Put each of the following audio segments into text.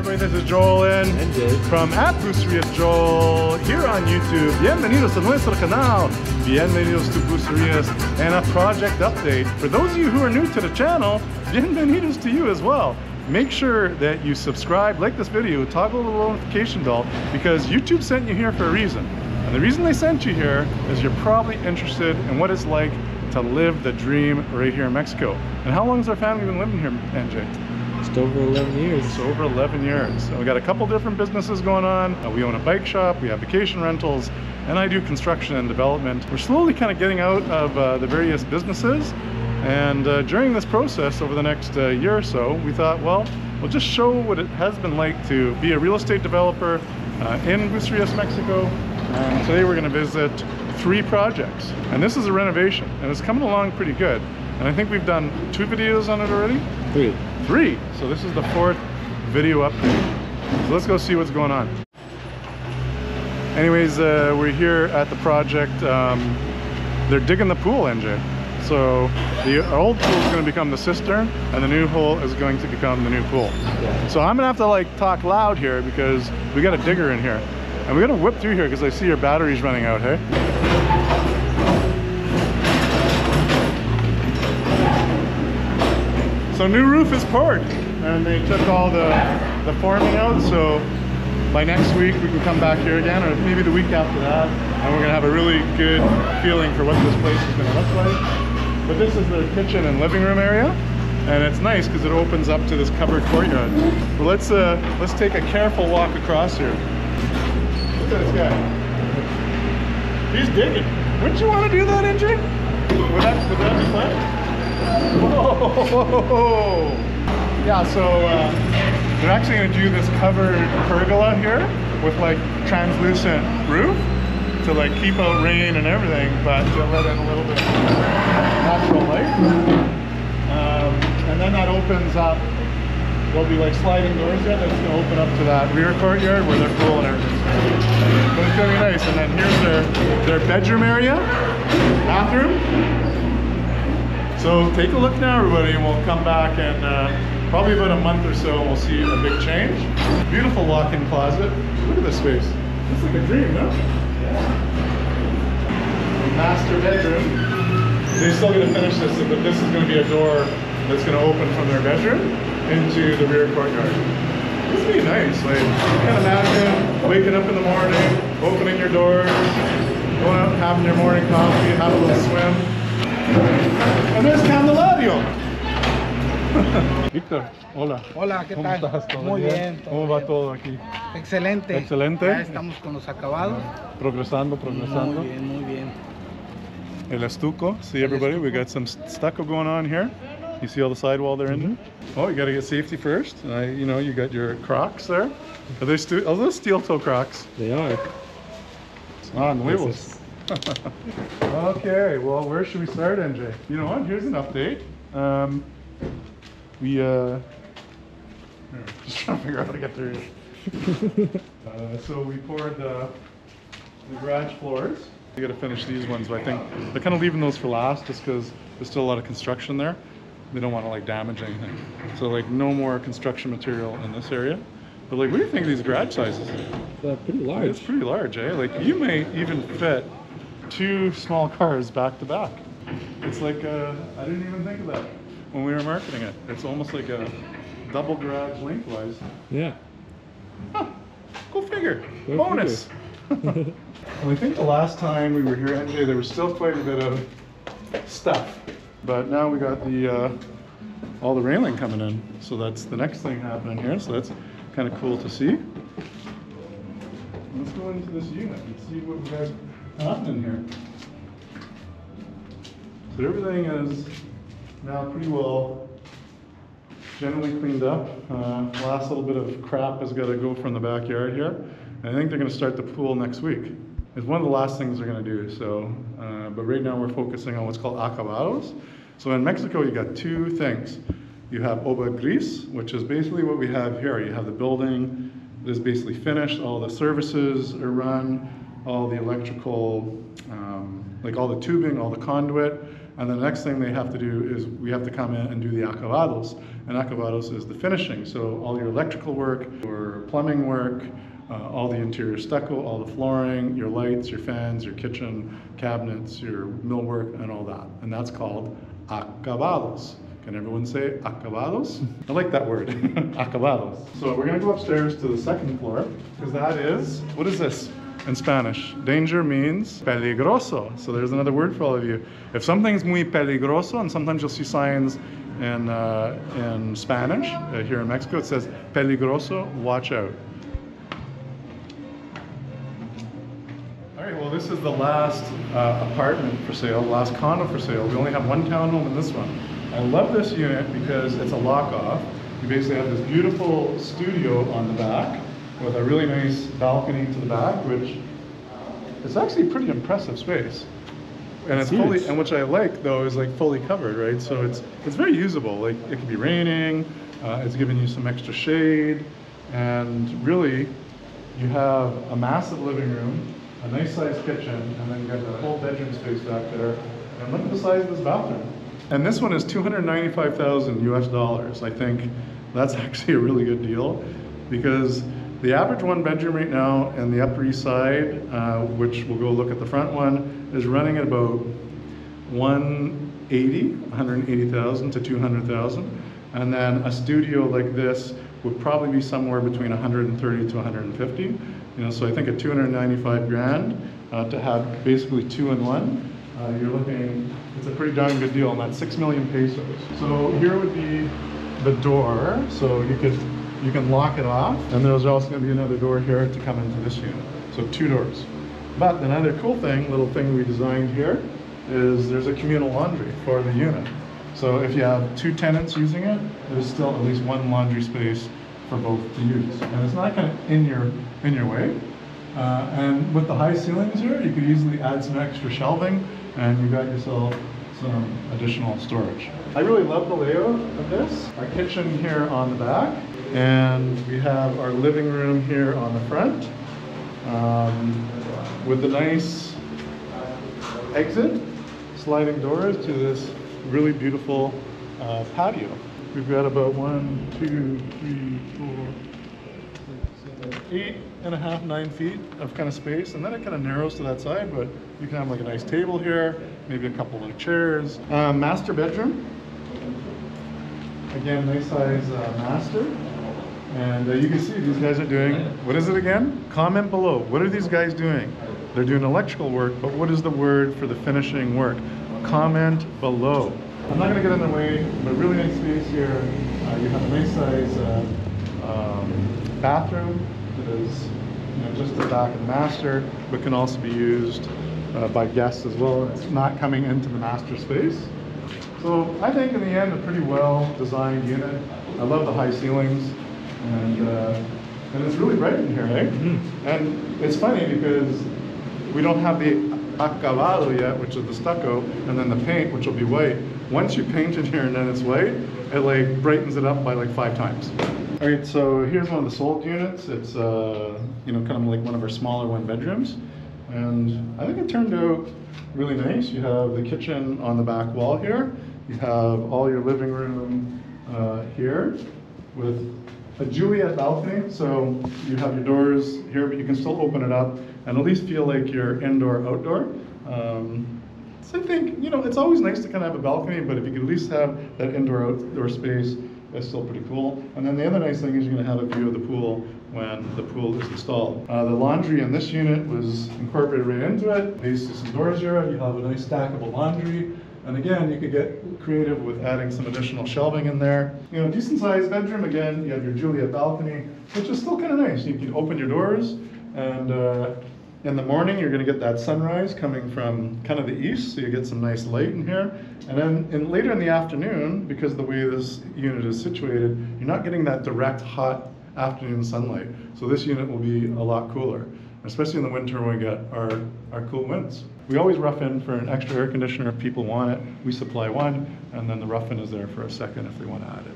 way. This is Joel and from Bucerias Joel here on YouTube. Bienvenidos a nuestro canal. Bienvenidos to Bucerias and a project update. For those of you who are new to the channel, bienvenidos to you as well. Make sure that you subscribe, like this video, toggle the notification bell because YouTube sent you here for a reason. And the reason they sent you here is you're probably interested in what it's like to live the dream right here in Mexico. And how long has our family been living here, NJ? Just over 11 years. It's over 11 years. So we got a couple different businesses going on. We own a bike shop, we have vacation rentals, and I do construction and development. We're slowly kind of getting out of the various businesses. And during this process over the next year or so, we thought, well, we'll just show what it has been like to be a real estate developer in Bucerias, Mexico. And today we're going to visit 3 projects. And this is a renovation, and it's coming along pretty good. And I think we've done 2 videos on it already? 3. So this is the 4th video update. So let's go see what's going on. Anyways, we're here at the project. They're digging the pool, NJ. So the old pool is going to become the cistern, and the new hole is going to become the new pool. So I'm going to have to like talk loud here because we got a digger in here. And we got to whip through here because I see your battery's running out, hey? So new roof is poured, and they took all the forming out, so by next week we can come back here again, or maybe the week after that, and we're going to have a really good feeling for what this place is going to look like. But this is the kitchen and living room area, and it's nice because it opens up to this covered courtyard. Well, let's take a careful walk across here. Look at this guy. He's digging. Wouldn't you want to do that, NJ? Would that be fun? Whoa! Yeah, so they're actually going to do this covered pergola here with like translucent roof to like keep out rain and everything, but to let in a little bit of natural light. And then that opens up. There'll be like sliding doors there that's going to open up to that rear courtyard where their pool and everything's going to be. But it's going to be nice. And then here's their bedroom area, bathroom. So take a look now, everybody, and we'll come back and probably about a month or so we'll see a big change. Beautiful walk-in closet. Look at this space. It's like a dream, no? Master bedroom. They're still going to finish this, but this is going to be a door that's going to open from their bedroom into the rear courtyard. This would be nice. Like, you can imagine waking up in the morning, opening your doors, going out and having your morning coffee, have a little swim. And there's Candelario. Víctor, hola. Hola, ¿qué ¿Cómo tal? estás? ¿Todo Muy bien. ¿Cómo va todo aquí? Excelente. Excelente. Ya estamos con los acabados. Progresando. Muy bien, muy bien. El estuco. See everybody, we got some stucco going on here. You see all the sidewall there in there? Oh, you got to get safety first. You know, you got your Crocs there. Are those steel toe Crocs? They are. Ah, nuevos. Okay, well, where should we start, NJ? You know what? Here's an update. Just trying to figure out how to get through here. So we poured the garage floors. We got to finish these ones, but I think they're kind of leaving those for last just because there's still a lot of construction there. They don't want to like damage anything. So like no more construction material in this area. But like, what do you think of these garage sizes? They're pretty large. It's pretty large, eh? Like you may even fit 2 small cars back to back. It's like, I didn't even think of that when we were marketing it. It's almost like a double garage lengthwise. Yeah. Huh. Go figure. Go Bonus. figure. Well, I think the last time we were here, NJ, there was still quite a bit of stuff. But now we got the all the railing coming in. So that's the next thing happening here. So that's kind of cool to see. Let's go into this unit and see what we got happening here. So everything is now pretty well generally cleaned up. Last little bit of crap has got to go from the backyard here. And I think they're going to start the pool next week. It's one of the last things they're going to do. So, but right now we're focusing on what's called acabados. So in Mexico, you got 2 things. You have obra gris, which is basically what we have here. You have the building that is basically finished. All the services are run. All the electrical, like all the tubing, all the conduit And the next thing they have to do is we have to come in and do the acabados. And acabados is the finishing. So all your electrical work, your plumbing work, all the interior stucco, all the flooring, your lights, your fans, your kitchen cabinets, your millwork, and all that. And that's called acabados. Can everyone say acabados? I like that word, acabados. So we're gonna go upstairs to the second floor, because that is, what is this in Spanish? Danger means peligroso. So there's another word for all of you. If something's muy peligroso, and sometimes you'll see signs in Spanish, here in Mexico, it says peligroso, watch out. All right, well, this is the last apartment for sale, last condo for sale. We only have one townhome in this one. I love this unit because it's a lock-off. You basically have this beautiful studio on the back with a really nice balcony to the back, which is actually a pretty impressive space. And it's fully, and which I like though, is like fully covered, right? So it's very usable. Like it could be raining, it's giving you some extra shade, and really you have a massive living room, a nice sized kitchen, and then you got the whole bedroom space back there. And look at the size of this bathroom. And this one is $295,000 US. I think that's actually a really good deal, because the average one bedroom right now in the Upper East Side, which we'll go look at the front one, is running at about 180,000 to 200,000. And then a studio like this would probably be somewhere between 130 to 150. You know, so I think at 295 grand to have basically two in one. You're looking, it's a pretty darn good deal, and that's 6 million pesos. So here would be the door, so you can lock it off, and there's also going to be another door here to come into this unit. So 2 doors. But another cool thing, little thing we designed here, is there's a communal laundry for the unit. So if you have 2 tenants using it, there's still at least 1 laundry space for both to use, and it's not kind of in your way. And with the high ceilings here, you could easily add some extra shelving, and you got yourself some additional storage. I really love the layout of this. Our kitchen here on the back, and we have our living room here on the front, with the nice exit, sliding doors to this really beautiful patio. We've got about 1, 2, 3, 4, 6, 7, 8.5, 9 feet of kind of space, and then it kind of narrows to that side, but you can have like a nice table here, maybe a couple of chairs. Master bedroom. Again, nice size master. And you can see these guys are doing, what is it again? Comment below. What are these guys doing? They're doing electrical work, but what is the word for the finishing work? Comment below. I'm not going to get in the way, but really nice space here. You have a nice size bathroom that is just the back of the master, but can also be used by guests as well. It's not coming into the master space. So I think in the end, a pretty well designed unit. I love the high ceilings, and it's really bright in here, right? Mm-hmm. And it's funny because we don't have the acabado yet, which is the stucco, and then the paint, which will be white. Once you paint it here and then it's white, it like brightens it up by like 5 times. All right, so here's one of the sold units. It's kind of like one of our smaller 1 bedrooms, and I think it turned out really nice. You have the kitchen on the back wall here. You have all your living room here with a Juliet balcony. So you have your doors here, but you can still open it up and at least feel like you're indoor, outdoor. So I think, it's always nice to kind of have a balcony, but if you could at least have that indoor, outdoor space, that's still pretty cool. And then the other nice thing is you're going to have a view of the pool when the pool is installed. The laundry in this unit was incorporated right into it. Basically some doors here, you have a nice stackable laundry. And again, you could get creative with adding some additional shelving in there. Decent sized bedroom. Again, you have your Juliet balcony, which is still kind of nice. You can open your doors, and in the morning, you're going to get that sunrise coming from kind of the east, so you get some nice light in here. And then later in the afternoon, because of the way this unit is situated, you're not getting that direct hot afternoon sunlight. So this unit will be a lot cooler, especially in the winter when we get our cool winds. We always rough in for an extra air conditioner if people want it. We supply one, and then the rough-in is there for a second if they want to add it.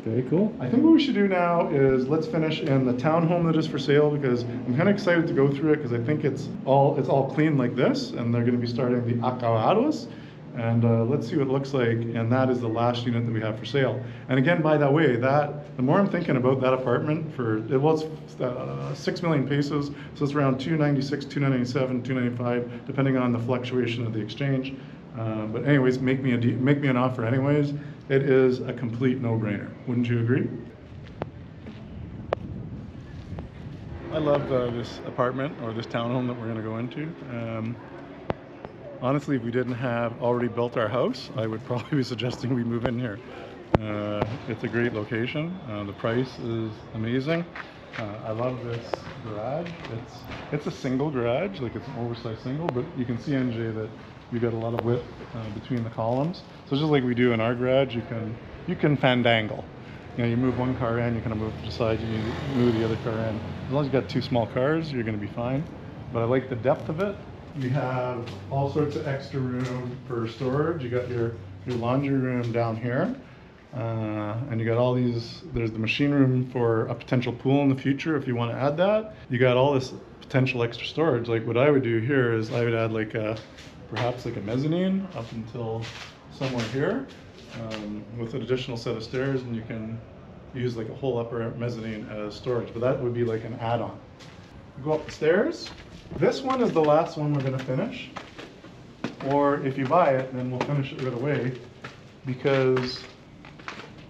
Very cool. I think what we should do now is let's finish in the townhome that is for sale, because I'm kind of excited to go through it because I think it's all clean like this, and they're going to be starting the acabados. And let's see what it looks like. And that is the last unit that we have for sale. And again, by the way, the more I'm thinking about that apartment it's 6 million pesos, so it's around 296, 297, 295, depending on the fluctuation of the exchange. But anyways, make me an offer anyways. It is a complete no-brainer. Wouldn't you agree? I love this apartment or this townhome that we're going to go into. Honestly, if we didn't have already built our house, I would probably be suggesting we move in here. It's a great location. The price is amazing. I love this garage. It's a single garage, like it's an oversized single, but you can see, NJ, that you got a lot of width between the columns. So just like we do in our garage, you can fandangle. You know, you move one car in, you kind of move to the side, you move the other car in. As long as you got two small cars, you're going to be fine. But I like the depth of it. You have all sorts of extra room for storage. You got your laundry room down here. And you got all these, there's the machine room for a potential pool in the future if you want to add that. You got all this potential extra storage. Like what I would do here is I would add perhaps like a mezzanine up until somewhere here with an additional set of stairs, and you can use like a whole upper mezzanine as storage, but that would be like an add-on. Go up the stairs. This one is the last one we're going to finish, or if you buy it, then we'll finish it right away, because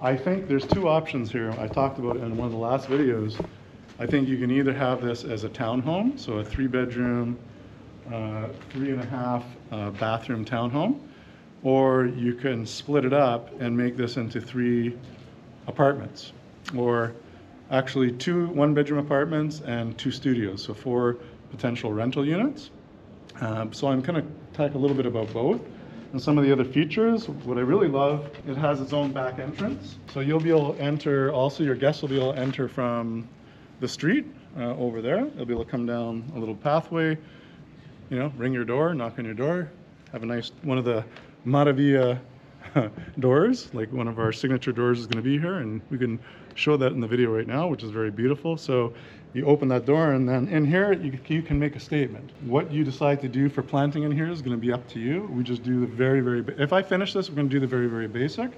I think there's two options here. I talked about it in one of the last videos. I think you can either have this as a townhome, so a 3-bedroom, 3.5 bathroom townhome, or you can split it up and make this into 3 apartments, or actually 2 1-bedroom apartments and 2 studios, so 4 potential rental units. So I'm going to talk a little bit about both. And some of the other features, what I really love, it has its own back entrance. So you'll be able to enter, also your guests will be able to enter from the street over there. They'll be able to come down a little pathway, you know, ring your door, knock on your door, have a nice, one of the Maravilla doors, like one of our signature doors is going to be here, and we can show that in the video right now, which is very beautiful. So you open that door, and then in here you can make a statement. What you decide to do for planting in here is going to be up to you. We just do the very if I finish this, we're going to do the very basic,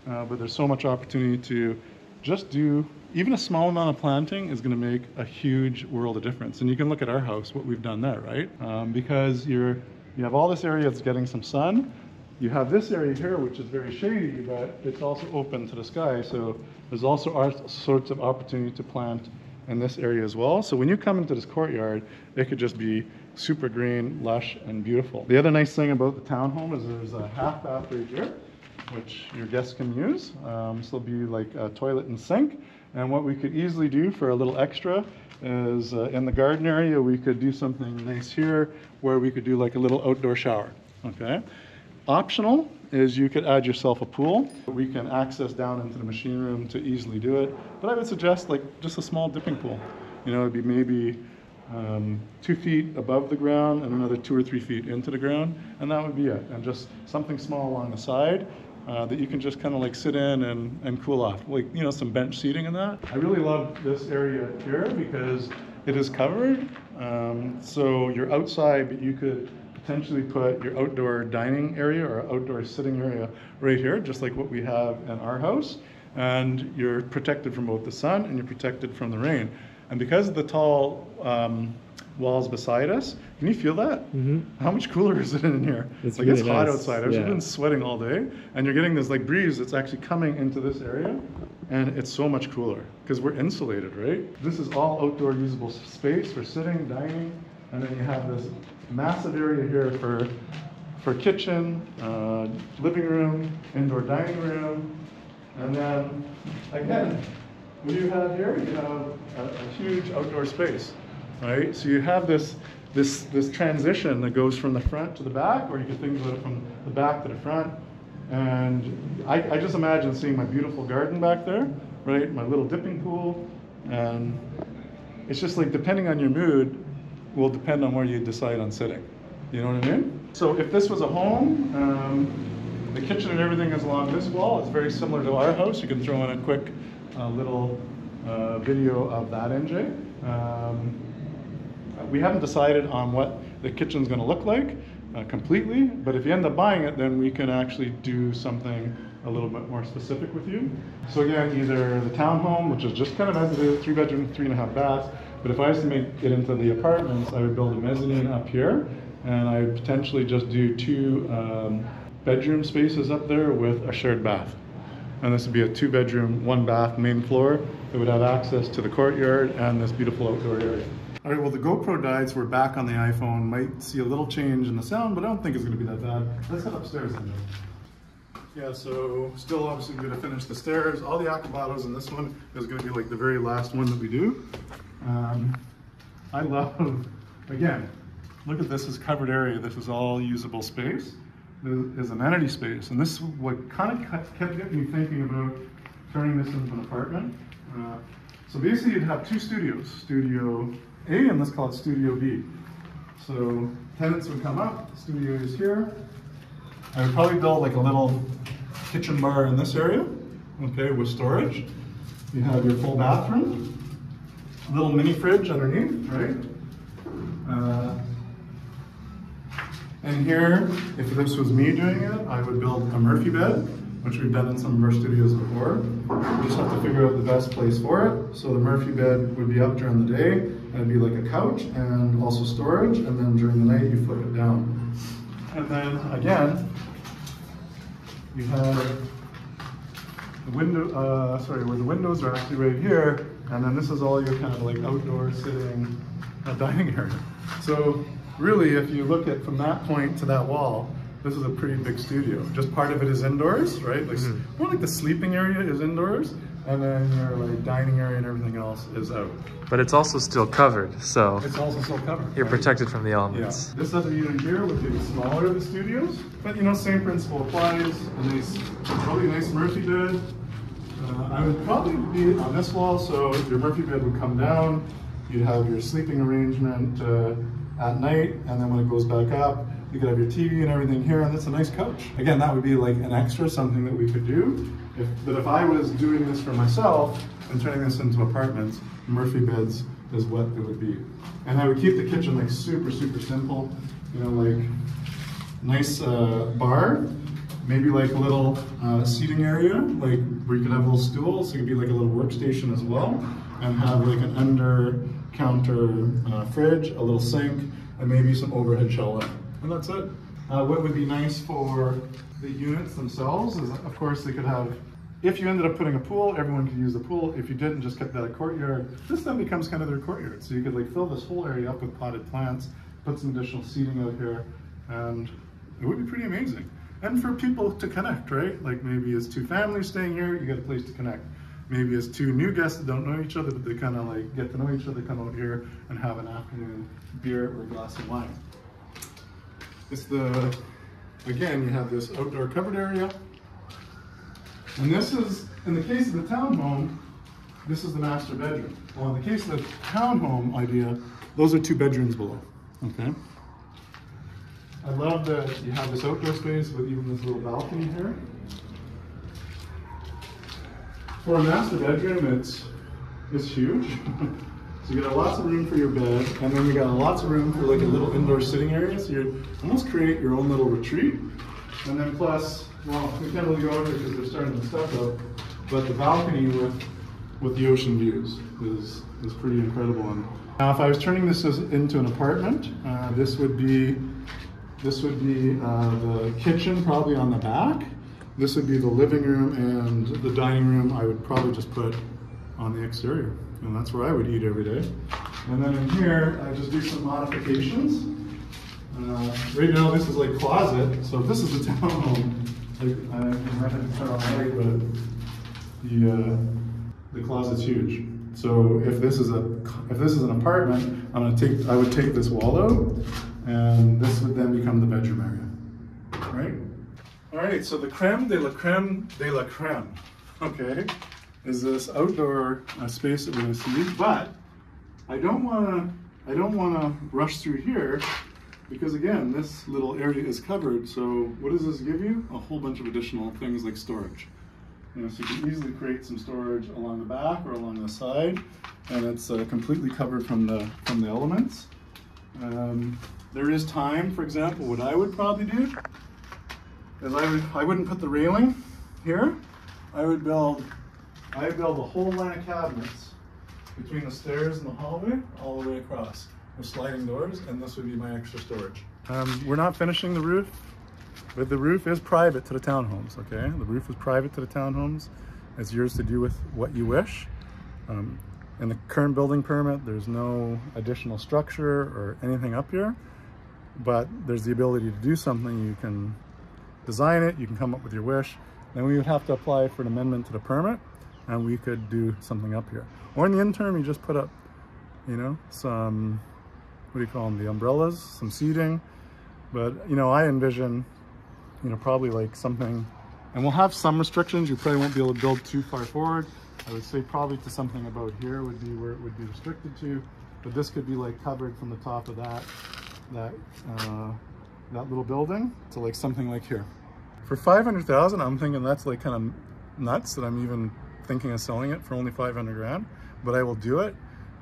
but there's so much opportunity to just do, even a small amount of planting is going to make a huge world of difference. And you can look at our house, what we've done there, right? Because you have all this area that's getting some sun. You have this area here, which is very shady, but it's also open to the sky. So there's also all sorts of opportunity to plant in this area as well. So when you come into this courtyard, it could just be super green, lush, and beautiful. The other nice thing about the townhome is there's a half bath right here, which your guests can use. So it'll be like a toilet and sink. And what we could easily do for a little extra is in the garden area, we could do something nice here where we could do like a little outdoor shower, okay? Optional is you could add yourself a pool. We can access down into the machine room to easily do it. But I would suggest like just a small dipping pool. You know, it'd be maybe 2 feet above the ground and another 2 or 3 feet into the ground, and that would be it. And just something small along the side that you can just kind of like sit in and cool off, like, you know, some bench seating and that. I really love this area here because it is covered, so you're outside, but you could potentially put your outdoor dining area or outdoor sitting area right here, just like what we have in our house, and you're protected from both the sun and you're protected from the rain. And because of the tall walls beside us, can you feel that? Mm-hmm. How much cooler is it in here? It's like, really it's hot nice. outside. I've been sweating all day, and you're getting this like breeze that's actually coming into this area, and it's so much cooler because we're insulated, right? This is all outdoor usable space for sitting, dining, and then you have this massive area here for kitchen, living room, indoor dining room, and then again, what do you have here? You have a huge outdoor space, right? So you have this transition that goes from the front to the back, or you can think about it from the back to the front. And I just imagine seeing my beautiful garden back there, right? My little dipping pool, and it's just like depending on your mood will depend on where you decide on sitting. You know what I mean? So if this was a home, the kitchen and everything is along this wall. It's very similar to our house. You can throw in a quick little video of that, NJ. We haven't decided on what the kitchen's going to look like. completely, but if you end up buying it, then we can actually do something a little bit more specific with you. So again, either the townhome, which is just kind of as it is, 3 bedroom, 3.5 baths, but if I was to make it into the apartments, I would build a mezzanine up here, and I would potentially just do 2 bedroom spaces up there with a shared bath. And this would be a 2 bedroom, 1 bath main floor that would have access to the courtyard and this beautiful outdoor area. All right, well, the GoPro died, so we're back on the iPhone. Might see a little change in the sound, but I don't think it's gonna be that bad. Let's head upstairs then. Yeah, so still obviously gonna finish the stairs. All the acabados in this one is gonna be like the very last one that we do. I love, again, look at this is covered area. This is all usable space. Is amenity space, and this is what kind of kept getting me thinking about turning this into an apartment. So basically you'd have 2 studios, Studio A and let's call it Studio B. So tenants would come up, the studio is here. I would probably build like a little kitchen bar in this area, okay, with storage. You have your full bathroom, little mini fridge underneath, right? And here, if this was me doing it, I would build a Murphy bed, which we've done in some of our studios before. We just have to figure out the best place for it. So the Murphy bed would be up during the day, and it'd be like a couch and also storage, and then during the night you flip it down. And then again, you have the window, where the windows are actually right here, and then this is all your kind of like outdoor sitting dining area. So really, if you look at from that point to that wall, this is a pretty big studio. Just part of it is indoors, right? Like more like the sleeping area is indoors, and then your like dining area and everything else is out. But it's also still covered, so it's also still covered. You're right? protected from the elements. Yeah. This other unit here would be smaller of the studios, but you know, same principle applies. A nice, really nice Murphy bed. I would probably be on this wall, so your Murphy bed would come down. You'd have your sleeping arrangement at night, and then when it goes back up, you could have your TV and everything here, and that's a nice couch. Again, that would be like an extra, something that we could do. But if I was doing this for myself and turning this into apartments, Murphy beds is what it would be. And I would keep the kitchen like super, super simple. You know, like nice bar, maybe like a little seating area, like where you could have little stools, so it could be like a little workstation as well, and have like an under counter fridge, a little sink, and maybe some overhead shelving. And that's it. What would be nice for the units themselves is, of course, they could have, if you ended up putting a pool, everyone could use the pool. If you didn't, just kept that a courtyard, this then becomes kind of their courtyard. So you could like fill this whole area up with potted plants, put some additional seating out here, and it would be pretty amazing. And for people to connect, right? Like maybe it's 2 families staying here, you got a place to connect. Maybe it's 2 new guests that don't know each other, but they kind of like get to know each other, come out here and have an afternoon beer or a glass of wine. It's again, you have this outdoor covered area. And this is, in the case of the townhome, this is the master bedroom. Well, in the case of the townhome idea, those are 2 bedrooms below, okay? I love that you have this outdoor space with even this little balcony here. For a master bedroom, it's huge. So you got lots of room for your bed, and then you got lots of room for like a little indoor sitting area. So you almost create your own little retreat. And then plus, well, we can't really go over because they're starting to stuff up, but the balcony with the ocean views is pretty incredible. And now, if I was turning this into an apartment, this would be the kitchen probably on the back. This would be the living room, and the dining room I would probably just put on the exterior. And that's where I would eat every day. And then in here, I just do some modifications. Right now, this is like closet. So if this is a townhome, I might have to turn on the light, but the closet's huge. So if this is an apartment, I would take this wall out, and this would then become the bedroom area, right? All right, so the creme de la creme, okay, is this outdoor space that we're gonna see, but I don't wanna rush through here because again, this little area is covered. So what does this give you? A whole bunch of additional things like storage. You know, so you can easily create some storage along the back or along the side, and it's completely covered from the elements. there is time. For example, what I would probably do is I wouldn't put the railing here. I'd build a whole line of cabinets between the stairs and the hallway all the way across with sliding doors, and this would be my extra storage. We're not finishing the roof, but the roof is private to the townhomes, okay? The roof is private to the townhomes. It's yours to do with what you wish. In the current building permit, there's no additional structure or anything up here, but there's the ability to do something. You can design it, you can come up with your wish, then we would have to apply for an amendment to the permit, and we could do something up here. Or in the interim, you just put up, you know, some, what do you call them, the umbrellas, some seating. But, you know, I envision, you know, probably like something, and we'll have some restrictions. You probably won't be able to build too far forward. I would say probably to something about here would be where it would be restricted to, but this could be like covered from the top of that little building to like something like here. For 500,000, I'm thinking that's like kind of nuts that I'm even thinking of selling it for only 500 grand, but I will do it.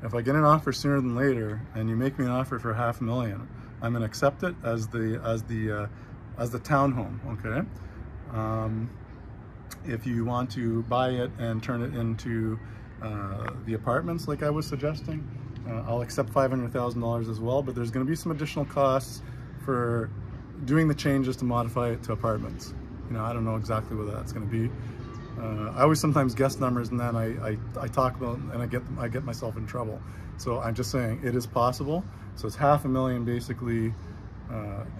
If I get an offer sooner than later and you make me an offer for $500,000, I'm gonna accept it as the townhome, okay? If you want to buy it and turn it into the apartments like I was suggesting, I'll accept $500,000 as well, but there's going to be some additional costs for doing the changes to modify it to apartments. You know, I don't know exactly what that's going to be. I always sometimes guess numbers and then I talk about and I get myself in trouble. So I'm just saying it is possible. So it's $500,000 basically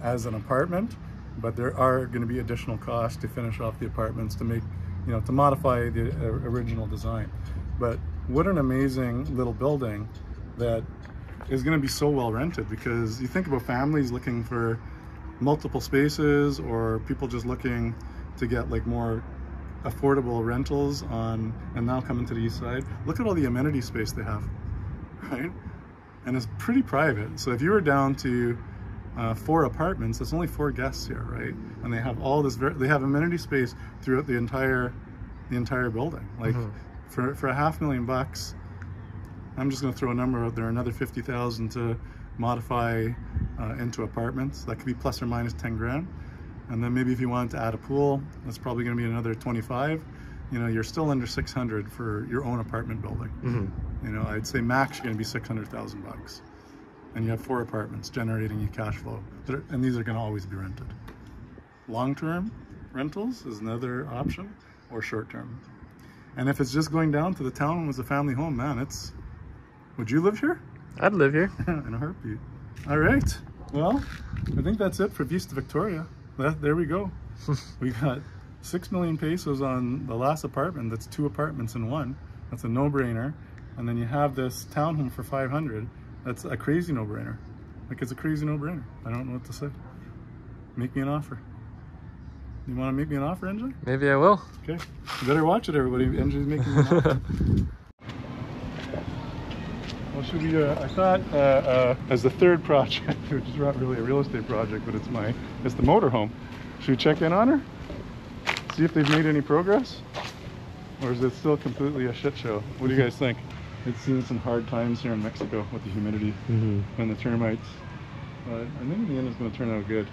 as an apartment. But there are going to be additional costs to finish off the apartments to make, you know, to modify the original design. But what an amazing little building that is going to be so well rented, because you think about families looking for multiple spaces or people just looking to get like more affordable rentals on, and now coming to the east side. Look at all the amenity space they have, right? And it's pretty private. So if you were down to 4 apartments, that's only 4 guests here, right? And they have all this, they have amenity space throughout the entire building. Like for $500,000, I'm just gonna throw a number out there, another 50,000 to modify into apartments. That could be plus or minus 10 grand. And then maybe if you wanted to add a pool, that's probably gonna be another 25. You know, you're still under 600 for your own apartment building. You know, I'd say max you're gonna be 600,000 bucks. And you have 4 apartments generating you cash flow. And these are gonna always be rented. Long-term rentals is another option, or short-term. And if it's just going down to the town as a family home, man, it's, would you live here? I'd live here. In a heartbeat. All right, well, I think that's it for Vista Victoria. There we go. We got 6 million pesos on the last apartment. That's 2 apartments in one. That's a no-brainer. And then you have this townhome for 500. That's a crazy no-brainer. Like, it's a crazy no-brainer. I don't know what to say. Make me an offer. You want to make me an offer, NJ? Maybe I will. Okay. You better watch it, everybody. NJ's making me an offer. Well, should we, I thought, as the third project, which is not really a real estate project, but it's the motorhome. Should we check in on her? See if they've made any progress? Or is it still completely a shit show? What do you guys think? It's seen some hard times here in Mexico with the humidity and the termites. But I think in the end it's going to turn out good.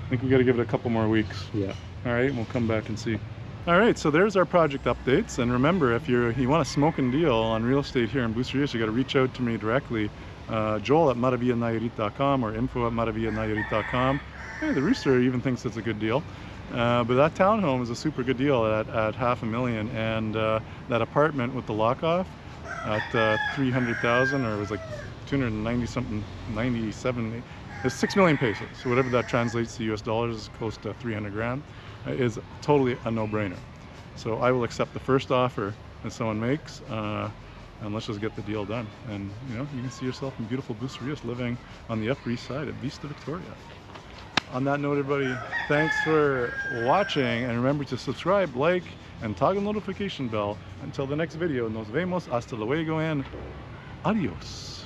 I think we got to give it a couple more weeks. Yeah. All right, we'll come back and see. All right, so there's our project updates. And remember, if you want a smoking deal on real estate here in Bucerias, you got to reach out to me directly. Joel@maravillanayarit.com or info@maravillanayarit.com. Hey, the rooster even thinks it's a good deal. But that townhome is a super good deal at $500,000, and that apartment with the lock-off at 300,000, or it was like 290 something, 97. It's 6 million pesos. So whatever that translates to US dollars is close to 300 grand. Is totally a no-brainer. So I will accept the first offer that someone makes, and let's just get the deal done. And you know, you can see yourself in beautiful Bucerias living on the Upper East Side at Vista Victoria. On that note, everybody, thanks for watching, and remember to subscribe, like, and toggle the notification bell. Until the next video, nos vemos, hasta luego, and adios.